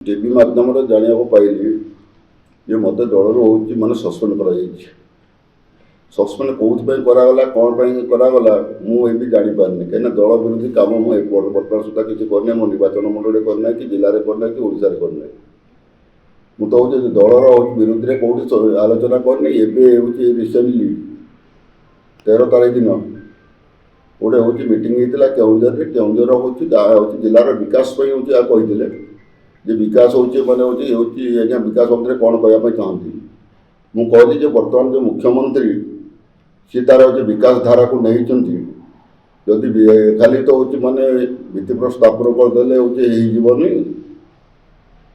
TV माध्यम जाना पाइली जे मत दल हूँ मानने सस्पेंड सस्पेंड कौन कराला कौन कराला मुझे जापारे कहीं दल विरोधी कम मुझे बर्तमान सुधा किसी करना मो निर्वाचन मंडल करना कि जिले में करना कि ओडार करना मुझे हूँ दलर विरोधी में कौटी आलोचना करनी एवं रिसेंटली 13 तारीख दिन गोटे हूँ मीटिंग होता केउझर हूँ जिलार विकास हूँ कहते जे विकास होचे माने होची आज्ञा विकास बाबद कौन कहवाई चाहती मु कहली जे वर्तमान जो मुख्यमंत्री सी तार विकास धारा को नहीं जदि खाली तो हूँ माने भित्तिप्रस्तर स्थापन करदे होनी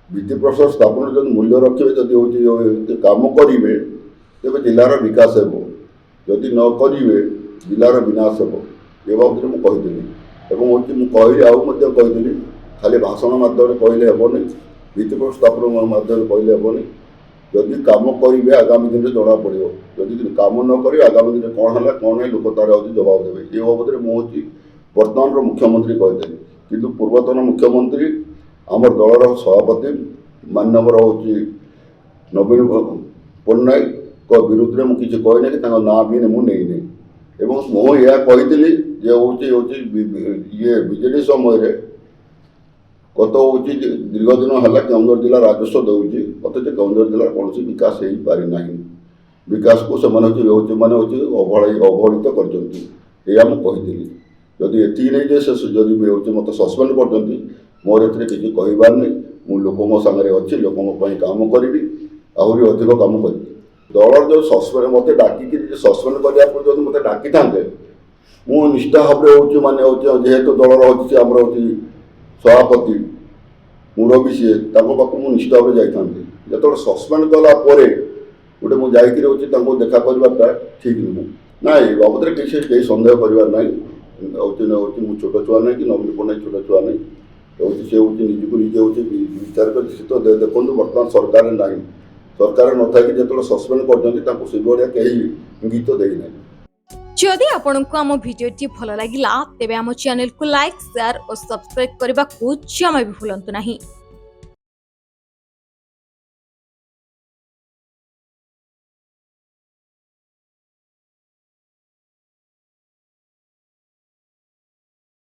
भित्तिप्रस्तर स्थापन जो मूल्य रखे जदि हूँ कम करेंगे तेज जिलार विकास हो जदि न करेंगे जिलार विनाश हो ये बाबद मुझे हूँ मुझे कहली खाली भाषण मध्यम कहले हेनी भित्तिप्रस्तर स्थापन मध्यम कहले हेनी जदि कम करेंगे आगामी दिन में जना पड़ो जदि कम न करेंगे आगामी दिन कौन है कौन है लोक तार जवाब देवे ये बाबद मुझे वर्तमान मुख्यमंत्री कहते किंतु पूर्वतन मुख्यमंत्री आम दलर सभापति माननीय हूँ नवीन पट्टनायक विरुद्ध में मुझे कहना कि ना भी मुझे एवं मुझे कही हूँ ये विजेडी समय गत हूँ दीर्घ दिन है केउझर जिला राजस्व दूसरी अथच केउझर जिला कौन विकास हो पारिना विकास को से मैंने अवहेलित करती जदि एति नहीं जे जदि हूँ मत सस्पेंड कर मोर ए किसी कहबार नहीं मु लोक मो सागर अच्छी लोकों कम करी आहरी अधिक कम करी दल जो सस्पेंड मत डाक सस्पेंड करने जब मत डाकी था मु निष्ठा भाव हूँ माने जेहेतु दलर अच्छी आम सभापति मुरबी सी पाक मुझे निष्ठा भाव जाता जो सस्पेंड कलापर गोटे मुझे देखा करवाटा ठीक नुह ना ये बाबद कई सन्देह करार ना मुझे छोट छुआ नहीं कि नवीन पट्टनायक छोट छुआ नहीं सी हूँ निजी को निजे हूँ विचार कर तो देखो बर्तमान सरकार ना सरकार न था जो सस्पेंड कर कहीं इंगित देना जदि आपंक आम भिडी भल लगा तेब आम चैनल को लाइक शेयर और सब्सक्राइब करने को जमा भी भूलु नहीं।